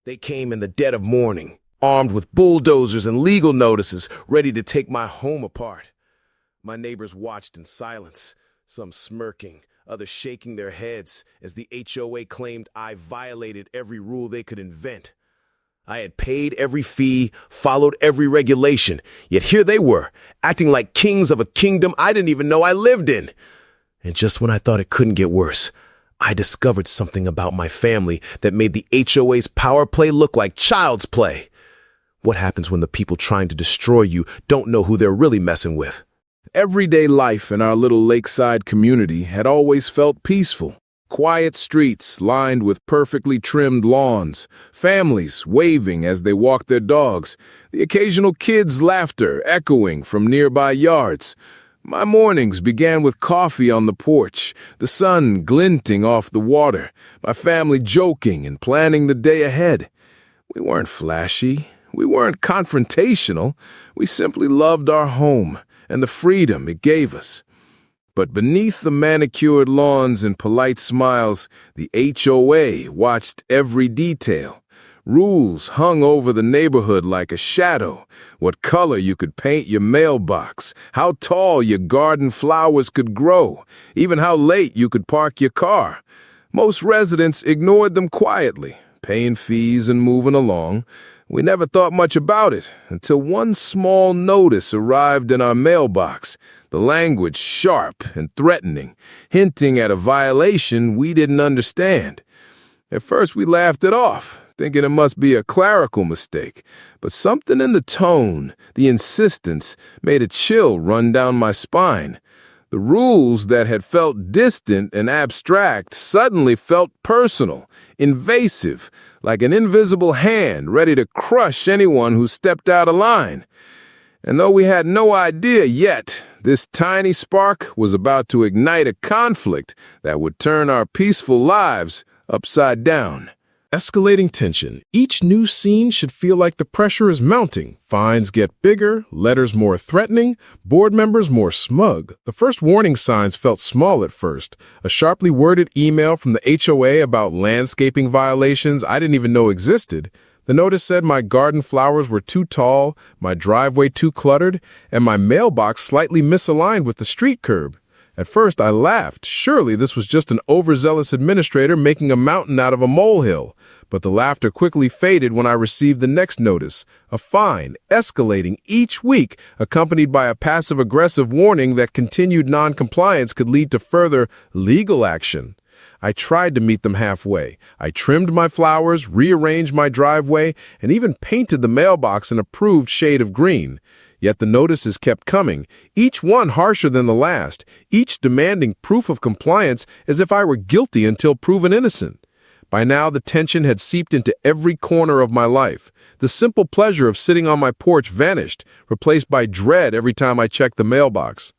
They came in the dead of morning, armed with bulldozers and legal notices, ready to take my home apart. My neighbors watched in silence, some smirking, others shaking their heads as the HOA claimed I violated every rule they could invent. I had paid every fee, followed every regulation, yet here they were, acting like kings of a kingdom I didn't even know I lived in. And just when I thought it couldn't get worse, I discovered something about my family that made the HOA's power play look like child's play. What happens when the people trying to destroy you don't know who they're really messing with? Everyday life in our little lakeside community had always felt peaceful. Quiet streets lined with perfectly trimmed lawns, families waving as they walked their dogs, the occasional kids' laughter echoing from nearby yards. My mornings began with coffee on the porch, the sun glinting off the water, my family joking and planning the day ahead. We weren't flashy, we weren't confrontational, we simply loved our home and the freedom it gave us. But beneath the manicured lawns and polite smiles, the HOA watched every detail. Rules hung over the neighborhood like a shadow. What color you could paint your mailbox, how tall your garden flowers could grow, even how late you could park your car. Most residents ignored them quietly, paying fees and moving along. We never thought much about it until one small notice arrived in our mailbox, the language sharp and threatening, hinting at a violation we didn't understand. At first we laughed it off, thinking it must be a clerical mistake, but something in the tone, the insistence, made a chill run down my spine. The rules that had felt distant and abstract suddenly felt personal, invasive, like an invisible hand ready to crush anyone who stepped out of line. And though we had no idea yet, this tiny spark was about to ignite a conflict that would turn our peaceful lives upside down. Escalating tension. Each new scene should feel like the pressure is mounting. Fines get bigger, letters more threatening, board members more smug. The first warning signs felt small at first. A sharply worded email from the HOA about landscaping violations I didn't even know existed. The notice said my garden flowers were too tall, my driveway too cluttered, and my mailbox slightly misaligned with the street curb. At first, I laughed. Surely this was just an overzealous administrator making a mountain out of a molehill. But the laughter quickly faded when I received the next notice, a fine, escalating each week, accompanied by a passive-aggressive warning that continued non-compliance could lead to further legal action. I tried to meet them halfway. I trimmed my flowers, rearranged my driveway, and even painted the mailbox an approved shade of green. Yet the notices kept coming, each one harsher than the last, each demanding proof of compliance as if I were guilty until proven innocent. By now, the tension had seeped into every corner of my life. The simple pleasure of sitting on my porch vanished, replaced by dread every time I checked the mailbox.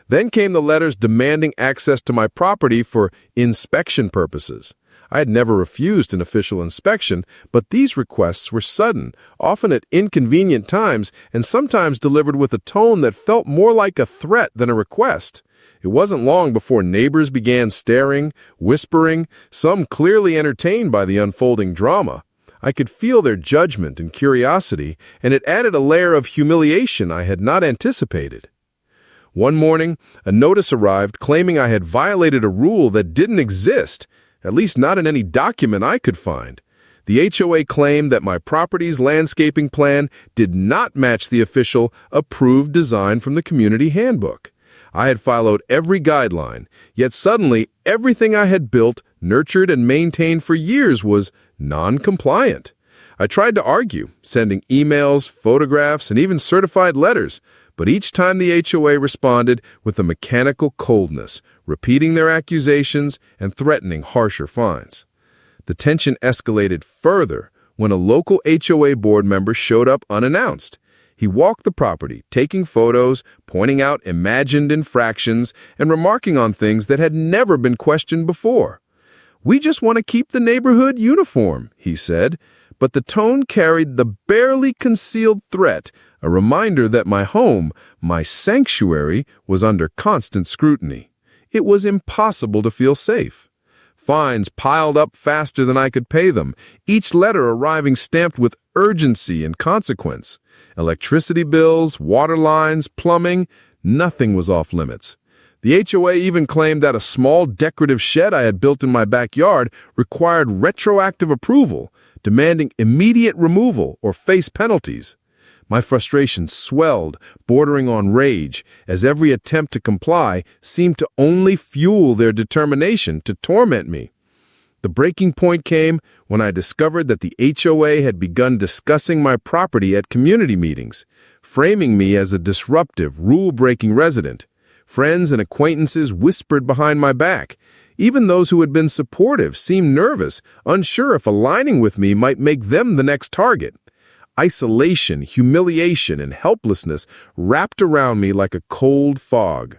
Then came the letters demanding access to my property for inspection purposes. I had never refused an official inspection, but these requests were sudden, often at inconvenient times, and sometimes delivered with a tone that felt more like a threat than a request. It wasn't long before neighbors began staring, whispering, some clearly entertained by the unfolding drama. I could feel their judgment and curiosity, and it added a layer of humiliation I had not anticipated. One morning, a notice arrived claiming I had violated a rule that didn't exist, at least not in any document I could find. The HOA claimed that my property's landscaping plan did not match the official approved design from the community handbook. I had followed every guideline, yet suddenly everything I had built, nurtured, and maintained for years was non-compliant. I tried to argue, sending emails, photographs, and even certified letters, but each time the HOA responded with a mechanical coldness, repeating their accusations and threatening harsher fines. The tension escalated further when a local HOA board member showed up unannounced. He walked the property, taking photos, pointing out imagined infractions, and remarking on things that had never been questioned before. "We just want to keep the neighborhood uniform," he said, but the tone carried the barely concealed threat, a reminder that my home, my sanctuary, was under constant scrutiny. It was impossible to feel safe. Fines piled up faster than I could pay them, each letter arriving stamped with urgency and consequence. Electricity bills, water lines, plumbing, nothing was off limits. The HOA even claimed that a small decorative shed I had built in my backyard required retroactive approval, demanding immediate removal or face penalties. My frustration swelled, bordering on rage, as every attempt to comply seemed to only fuel their determination to torment me. The breaking point came when I discovered that the HOA had begun discussing my property at community meetings, framing me as a disruptive, rule-breaking resident. Friends and acquaintances whispered behind my back. Even those who had been supportive seemed nervous, unsure if aligning with me might make them the next target. Isolation, humiliation, and helplessness wrapped around me like a cold fog.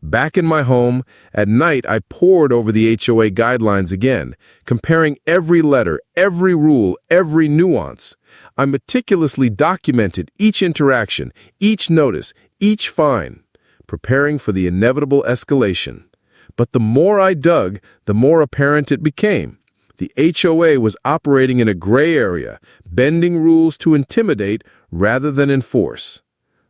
Back in my home, at night I pored over the HOA guidelines again, comparing every letter, every rule, every nuance. I meticulously documented each interaction, each notice, each fine, preparing for the inevitable escalation. But the more I dug, the more apparent it became. The HOA was operating in a gray area, bending rules to intimidate rather than enforce.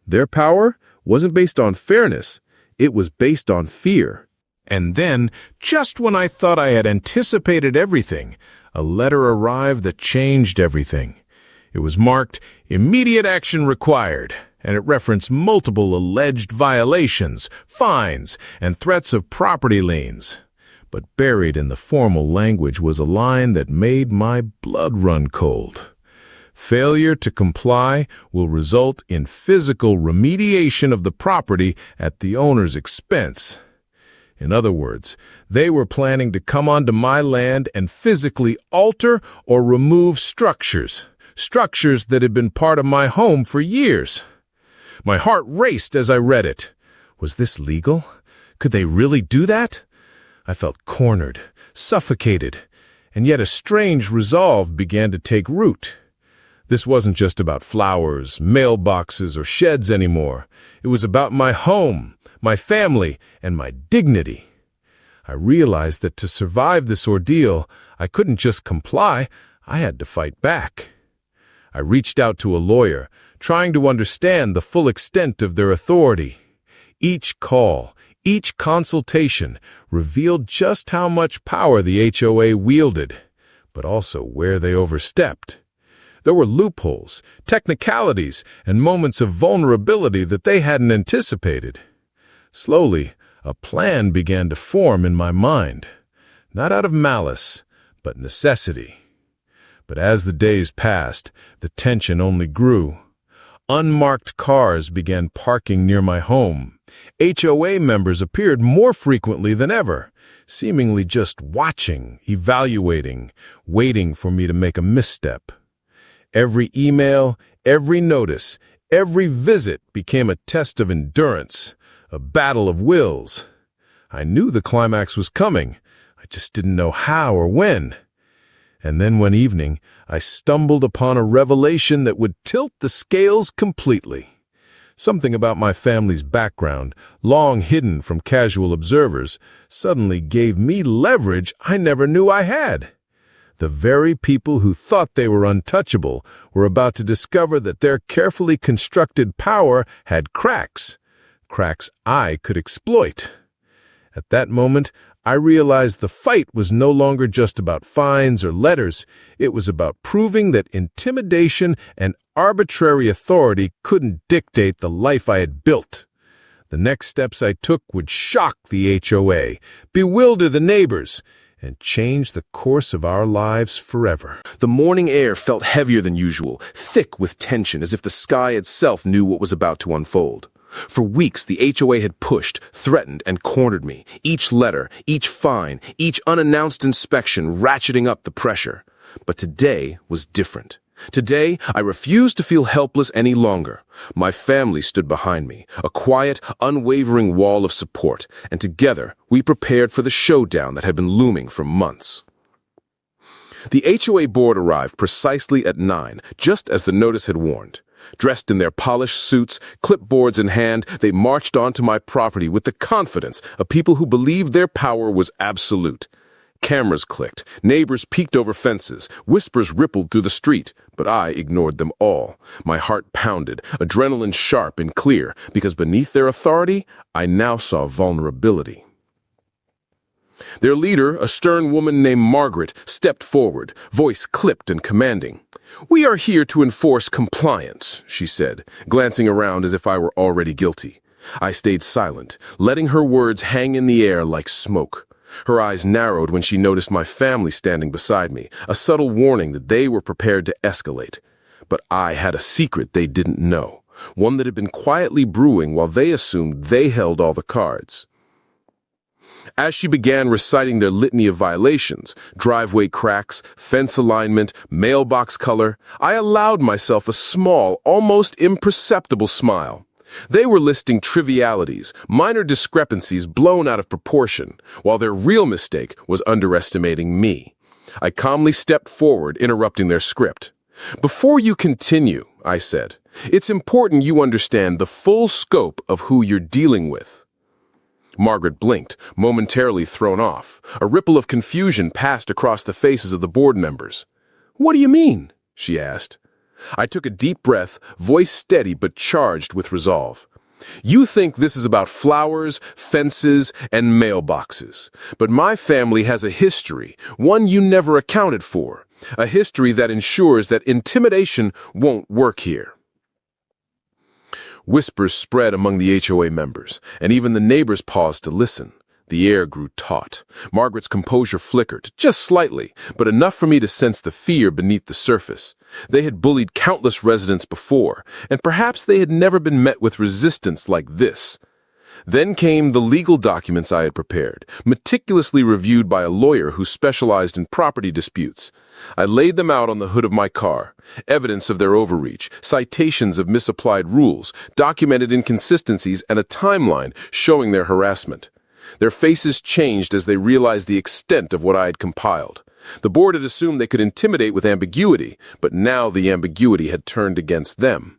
Their power wasn't based on fairness, it was based on fear. And then, just when I thought I had anticipated everything, a letter arrived that changed everything. It was marked "Immediate Action Required," and it referenced multiple alleged violations, fines, and threats of property liens. But buried in the formal language was a line that made my blood run cold. Failure to comply will result in physical remediation of the property at the owner's expense. In other words, they were planning to come onto my land and physically alter or remove structures that had been part of my home for years. My heart raced as I read it. Was this legal? Could they really do that? I felt cornered, suffocated, and yet a strange resolve began to take root. This wasn't just about flowers, mailboxes, or sheds anymore. It was about my home, my family, and my dignity. I realized that to survive this ordeal, I couldn't just comply, I had to fight back. I reached out to a lawyer, trying to understand the full extent of their authority. Each call, each consultation revealed just how much power the HOA wielded, but also where they overstepped. There were loopholes, technicalities, and moments of vulnerability that they hadn't anticipated. Slowly, a plan began to form in my mind, not out of malice, but necessity. But as the days passed, the tension only grew. Unmarked cars began parking near my home. HOA members appeared more frequently than ever, seemingly just watching, evaluating, waiting for me to make a misstep. Every email, every notice, every visit became a test of endurance, a battle of wills. I knew the climax was coming. I just didn't know how or when. And then one evening, I stumbled upon a revelation that would tilt the scales completely. Something about my family's background, long hidden from casual observers, suddenly gave me leverage I never knew I had. The very people who thought they were untouchable were about to discover that their carefully constructed power had cracks I could exploit. At that moment, I realized the fight was no longer just about fines or letters. It was about proving that intimidation and arbitrary authority couldn't dictate the life I had built. The next steps I took would shock the HOA, bewilder the neighbors, and change the course of our lives forever. The morning air felt heavier than usual, thick with tension, as if the sky itself knew what was about to unfold. For weeks, the HOA had pushed, threatened, and cornered me, each letter, each fine, each unannounced inspection ratcheting up the pressure. But today was different. Today, I refused to feel helpless any longer. My family stood behind me, a quiet, unwavering wall of support, and together we prepared for the showdown that had been looming for months. The HOA board arrived precisely at 9, just as the notice had warned. Dressed in their polished suits, clipboards in hand, they marched onto my property with the confidence of people who believed their power was absolute. Cameras clicked, neighbors peeked over fences, whispers rippled through the street, but I ignored them all. My heart pounded, adrenaline sharp and clear, because beneath their authority, I now saw vulnerability. Their leader, a stern woman named Margaret, stepped forward, voice clipped and commanding. "We are here to enforce compliance," she said, glancing around as if I were already guilty. I stayed silent, letting her words hang in the air like smoke. Her eyes narrowed when she noticed my family standing beside me, a subtle warning that they were prepared to escalate. But I had a secret they didn't know, one that had been quietly brewing while they assumed they held all the cards. As she began reciting their litany of violations, driveway cracks, fence alignment, mailbox color, I allowed myself a small, almost imperceptible smile. They were listing trivialities, minor discrepancies blown out of proportion, while their real mistake was underestimating me. I calmly stepped forward, interrupting their script. "Before you continue," I said, "it's important you understand the full scope of who you're dealing with." Margaret blinked, momentarily thrown off. A ripple of confusion passed across the faces of the board members. "What do you mean?" she asked. I took a deep breath, voice steady but charged with resolve. "You think this is about flowers, fences, and mailboxes. But my family has a history, one you never accounted for. A history that ensures that intimidation won't work here." Whispers spread among the HOA members, and even the neighbors paused to listen. The air grew taut. Margaret's composure flickered, just slightly, but enough for me to sense the fear beneath the surface. They had bullied countless residents before, and perhaps they had never been met with resistance like this. Then came the legal documents I had prepared, meticulously reviewed by a lawyer who specialized in property disputes. I laid them out on the hood of my car, evidence of their overreach, citations of misapplied rules, documented inconsistencies, and a timeline showing their harassment. Their faces changed as they realized the extent of what I had compiled. The board had assumed they could intimidate with ambiguity, but now the ambiguity had turned against them.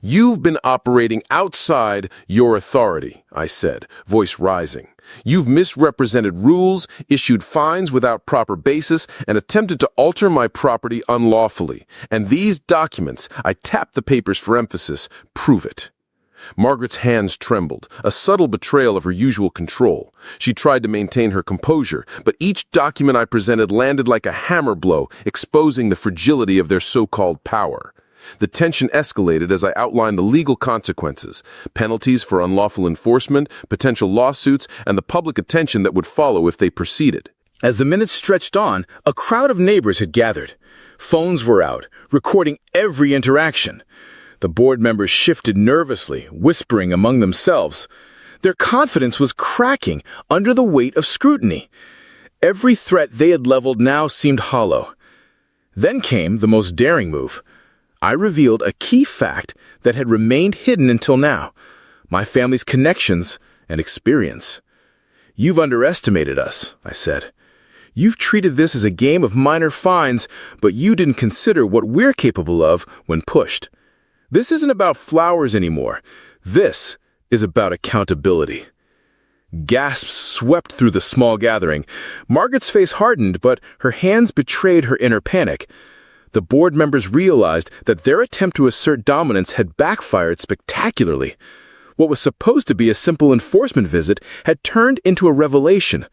"You've been operating outside your authority," I said, voice rising. "You've misrepresented rules, issued fines without proper basis, and attempted to alter my property unlawfully. And these documents," I tapped the papers for emphasis, "prove it." Margaret's hands trembled, a subtle betrayal of her usual control. She tried to maintain her composure, but each document I presented landed like a hammer blow, exposing the fragility of their so-called power. The tension escalated as I outlined the legal consequences, penalties for unlawful enforcement, potential lawsuits, and the public attention that would follow if they proceeded. As the minutes stretched on, a crowd of neighbors had gathered. Phones were out, recording every interaction. The board members shifted nervously, whispering among themselves. Their confidence was cracking under the weight of scrutiny. Every threat they had leveled now seemed hollow. Then came the most daring move. I revealed a key fact that had remained hidden until now, my family's connections and experience. "You've underestimated us," I said. "You've treated this as a game of minor fines, but you didn't consider what we're capable of when pushed. This isn't about flowers anymore. This is about accountability." Gasps swept through the small gathering. Margaret's face hardened, but her hands betrayed her inner panic. The board members realized that their attempt to assert dominance had backfired spectacularly. What was supposed to be a simple enforcement visit had turned into a revelation.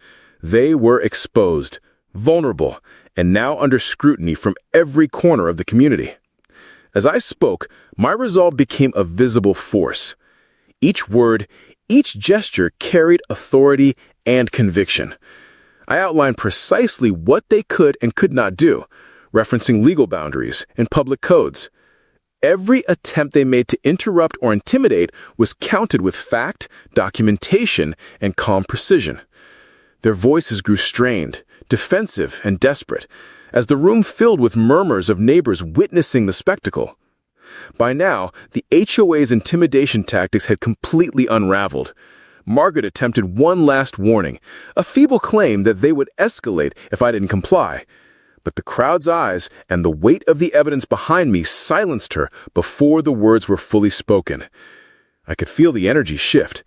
They were exposed, vulnerable, and now under scrutiny from every corner of the community. As I spoke, my resolve became a visible force. Each word, each gesture carried authority and conviction. I outlined precisely what they could and could not do, referencing legal boundaries and public codes. Every attempt they made to interrupt or intimidate was counted with fact, documentation, and calm precision. Their voices grew strained, defensive, and desperate, as the room filled with murmurs of neighbors witnessing the spectacle. By now, the HOA's intimidation tactics had completely unraveled. Margaret attempted one last warning, a feeble claim that they would escalate if I didn't comply. But the crowd's eyes and the weight of the evidence behind me silenced her before the words were fully spoken. I could feel the energy shift,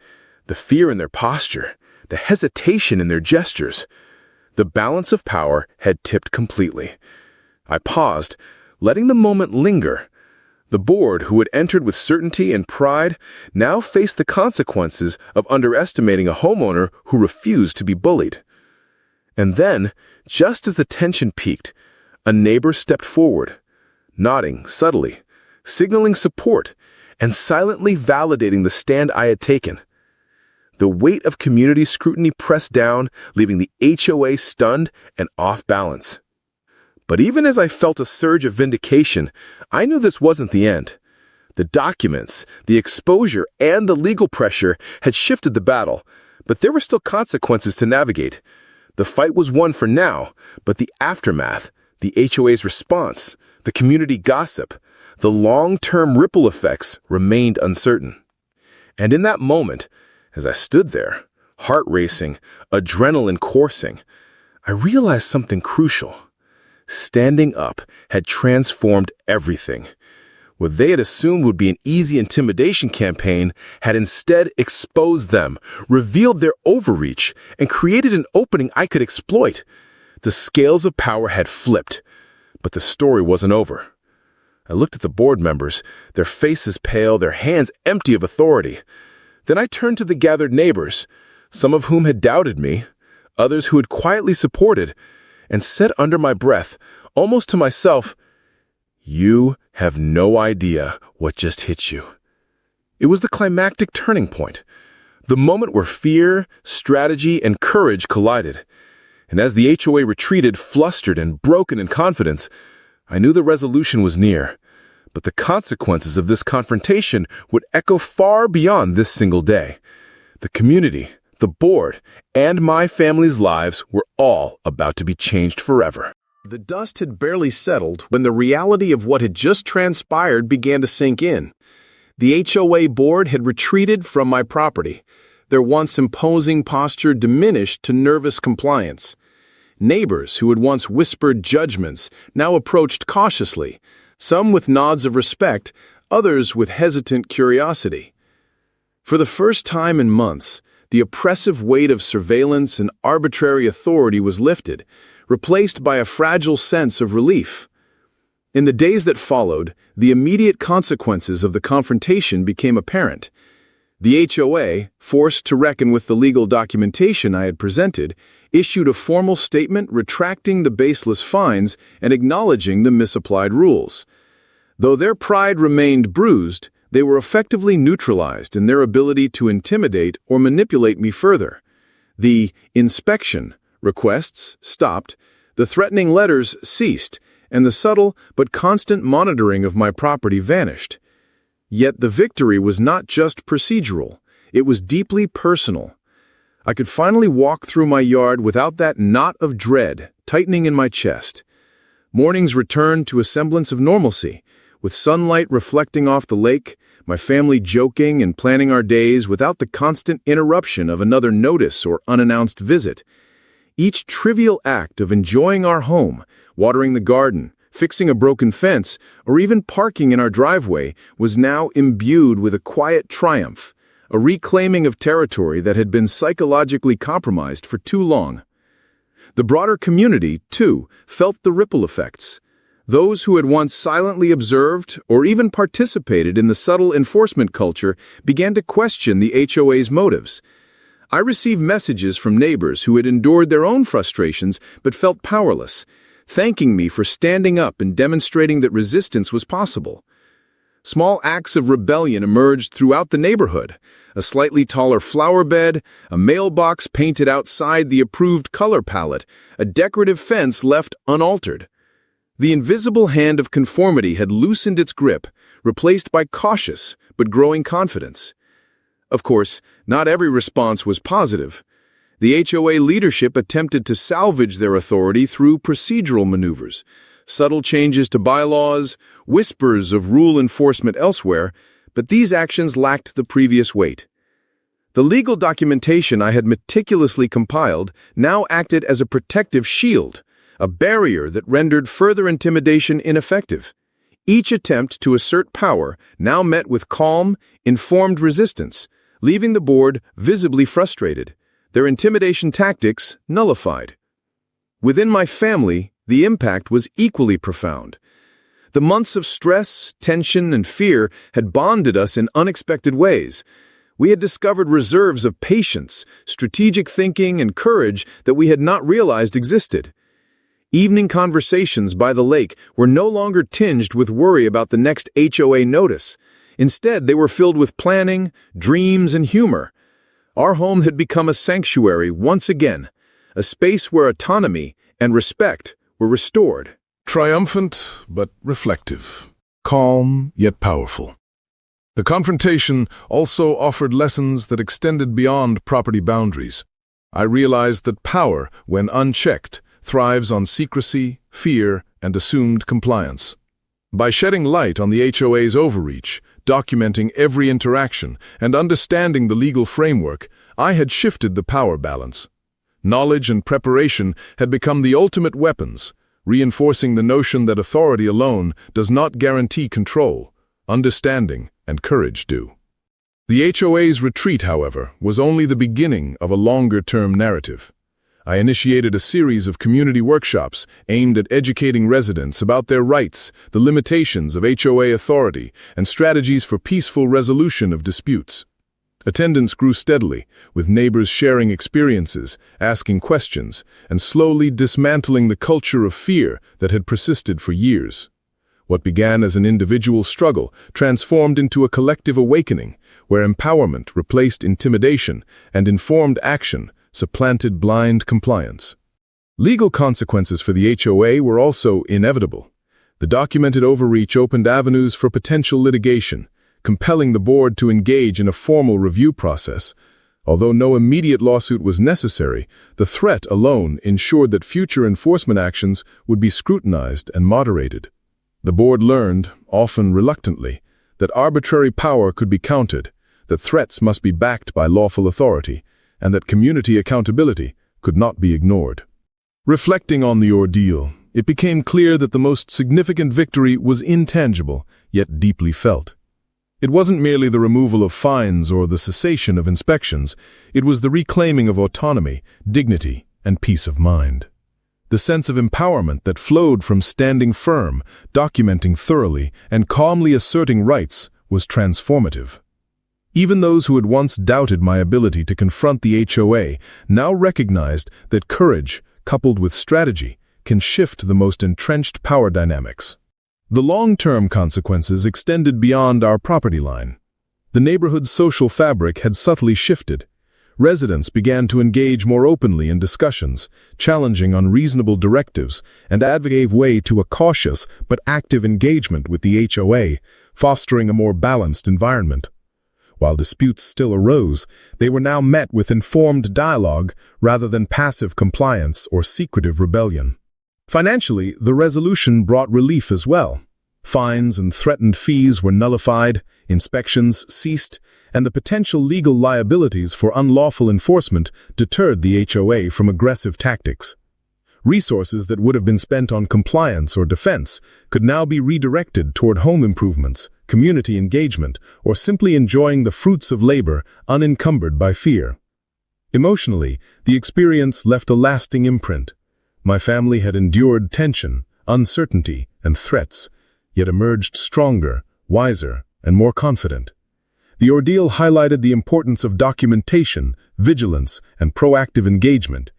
the fear in their posture, the hesitation in their gestures. The balance of power had tipped completely. I paused, letting the moment linger. The board, who had entered with certainty and pride, now faced the consequences of underestimating a homeowner who refused to be bullied. And then, just as the tension peaked, a neighbor stepped forward, nodding subtly, signaling support, and silently validating the stand I had taken. The weight of community scrutiny pressed down, leaving the HOA stunned and off balance. But even as I felt a surge of vindication, I knew this wasn't the end. The documents, the exposure, and the legal pressure had shifted the battle, but there were still consequences to navigate. The fight was won for now, but the aftermath, the HOA's response, the community gossip, the long-term ripple effects remained uncertain. And in that moment, as I stood there, heart racing, adrenaline coursing, I realized something crucial. Standing up had transformed everything. What they had assumed would be an easy intimidation campaign had instead exposed them, revealed their overreach, and created an opening I could exploit. The scales of power had flipped, but the story wasn't over. I looked at the board members, their faces pale, their hands empty of authority. Then I turned to the gathered neighbors, some of whom had doubted me, others who had quietly supported, and said under my breath, almost to myself, "You have no idea what just hit you." It was the climactic turning point, the moment where fear, strategy, and courage collided. And as the HOA retreated, flustered and broken in confidence, I knew the resolution was near. But the consequences of this confrontation would echo far beyond this single day. The community, the board, and my family's lives were all about to be changed forever. The dust had barely settled when the reality of what had just transpired began to sink in. The HOA board had retreated from my property, their once imposing posture diminished to nervous compliance. Neighbors who had once whispered judgments now approached cautiously, some with nods of respect, others with hesitant curiosity. For the first time in months, the oppressive weight of surveillance and arbitrary authority was lifted, replaced by a fragile sense of relief. In the days that followed, the immediate consequences of the confrontation became apparent. The HOA, forced to reckon with the legal documentation I had presented, issued a formal statement retracting the baseless fines and acknowledging the misapplied rules. Though their pride remained bruised, they were effectively neutralized in their ability to intimidate or manipulate me further. The inspection requests stopped, the threatening letters ceased, and the subtle but constant monitoring of my property vanished. Yet the victory was not just procedural, it was deeply personal. I could finally walk through my yard without that knot of dread tightening in my chest. Mornings returned to a semblance of normalcy, with sunlight reflecting off the lake, my family joking and planning our days without the constant interruption of another notice or unannounced visit. Each trivial act of enjoying our home, watering the garden, fixing a broken fence, or even parking in our driveway was now imbued with a quiet triumph, a reclaiming of territory that had been psychologically compromised for too long. The broader community, too, felt the ripple effects. Those who had once silently observed or even participated in the subtle enforcement culture began to question the HOA's motives. I received messages from neighbors who had endured their own frustrations but felt powerless, thanking me for standing up and demonstrating that resistance was possible. Small acts of rebellion emerged throughout the neighborhood: a slightly taller flower bed, a mailbox painted outside the approved color palette, a decorative fence left unaltered. The invisible hand of conformity had loosened its grip, replaced by cautious but growing confidence. Of course, not every response was positive. The HOA leadership attempted to salvage their authority through procedural maneuvers, subtle changes to bylaws, whispers of rule enforcement elsewhere, but these actions lacked the previous weight. The legal documentation I had meticulously compiled now acted as a protective shield, a barrier that rendered further intimidation ineffective. Each attempt to assert power now met with calm, informed resistance, leaving the board visibly frustrated, their intimidation tactics nullified. Within my family, the impact was equally profound. The months of stress, tension, and fear had bonded us in unexpected ways. We had discovered reserves of patience, strategic thinking, and courage that we had not realized existed. Evening conversations by the lake were no longer tinged with worry about the next HOA notice. Instead, they were filled with planning, dreams, and humor. Our home had become a sanctuary once again, a space where autonomy and respect were restored. Triumphant but reflective, calm yet powerful. The confrontation also offered lessons that extended beyond property boundaries. I realized that power, when unchecked, thrives on secrecy, fear, and assumed compliance. By shedding light on the HOA's overreach, documenting every interaction, and understanding the legal framework, I had shifted the power balance. Knowledge and preparation had become the ultimate weapons, reinforcing the notion that authority alone does not guarantee control. Understanding and courage do. The HOA's retreat, however, was only the beginning of a longer-term narrative. I initiated a series of community workshops aimed at educating residents about their rights, the limitations of HOA authority, and strategies for peaceful resolution of disputes. Attendance grew steadily, with neighbors sharing experiences, asking questions, and slowly dismantling the culture of fear that had persisted for years. What began as an individual struggle transformed into a collective awakening, where empowerment replaced intimidation and informed action supplanted blind compliance. Legal consequences for the HOA were also inevitable. The documented overreach opened avenues for potential litigation, compelling the board to engage in a formal review process. Although no immediate lawsuit was necessary, the threat alone ensured that future enforcement actions would be scrutinized and moderated. The board learned, often reluctantly, that arbitrary power could be countered, that threats must be backed by lawful authority, and that community accountability could not be ignored. Reflecting on the ordeal, it became clear that the most significant victory was intangible, yet deeply felt. It wasn't merely the removal of fines or the cessation of inspections, it was the reclaiming of autonomy, dignity, and peace of mind. The sense of empowerment that flowed from standing firm, documenting thoroughly, and calmly asserting rights was transformative. Even those who had once doubted my ability to confront the HOA now recognized that courage, coupled with strategy, can shift the most entrenched power dynamics. The long-term consequences extended beyond our property line. The neighborhood's social fabric had subtly shifted. Residents began to engage more openly in discussions, challenging unreasonable directives, and advocating way to a cautious but active engagement with the HOA, fostering a more balanced environment. While disputes still arose, they were now met with informed dialogue rather than passive compliance or secretive rebellion. Financially, the resolution brought relief as well. Fines and threatened fees were nullified, inspections ceased, and the potential legal liabilities for unlawful enforcement deterred the HOA from aggressive tactics. Resources that would have been spent on compliance or defense could now be redirected toward home improvements, community engagement, or simply enjoying the fruits of labor unencumbered by fear. Emotionally, the experience left a lasting imprint. My family had endured tension, uncertainty, and threats, yet emerged stronger, wiser, and more confident. The ordeal highlighted the importance of documentation, vigilance, and proactive engagement.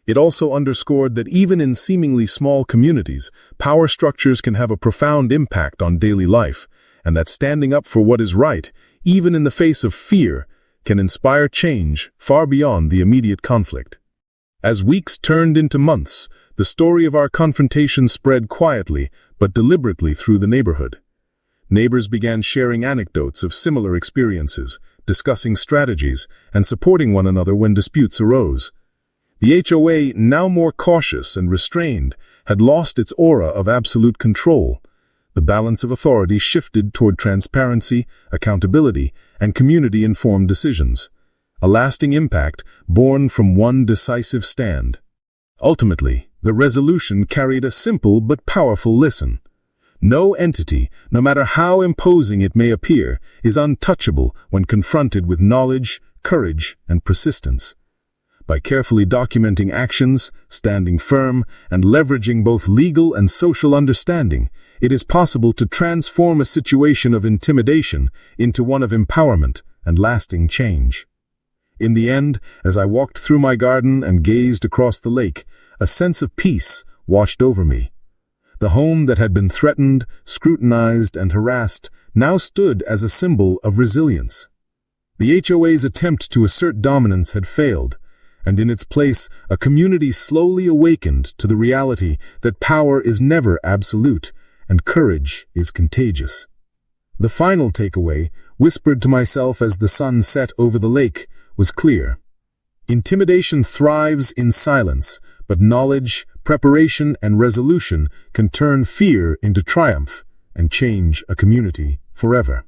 It also underscored that even in seemingly small communities, power structures can have a profound impact on daily life, and that standing up for what is right, even in the face of fear, can inspire change far beyond the immediate conflict. As weeks turned into months, the story of our confrontation spread quietly but deliberately through the neighborhood. Neighbors began sharing anecdotes of similar experiences, discussing strategies, and supporting one another when disputes arose. The HOA, now more cautious and restrained, had lost its aura of absolute control. The balance of authority shifted toward transparency, accountability, and community-informed decisions. A lasting impact born from one decisive stand. Ultimately, the resolution carried a simple but powerful lesson. No entity, no matter how imposing it may appear, is untouchable when confronted with knowledge, courage, and persistence. By carefully documenting actions, standing firm, and leveraging both legal and social understanding, it is possible to transform a situation of intimidation into one of empowerment and lasting change. In the end, as I walked through my garden and gazed across the lake, a sense of peace washed over me. The home that had been threatened, scrutinized, and harassed now stood as a symbol of resilience. The HOA's attempt to assert dominance had failed, and in its place, a community slowly awakened to the reality that power is never absolute and courage is contagious. The final takeaway, whispered to myself as the sun set over the lake, was clear. Intimidation thrives in silence, but knowledge, preparation, and resolution can turn fear into triumph and change a community forever.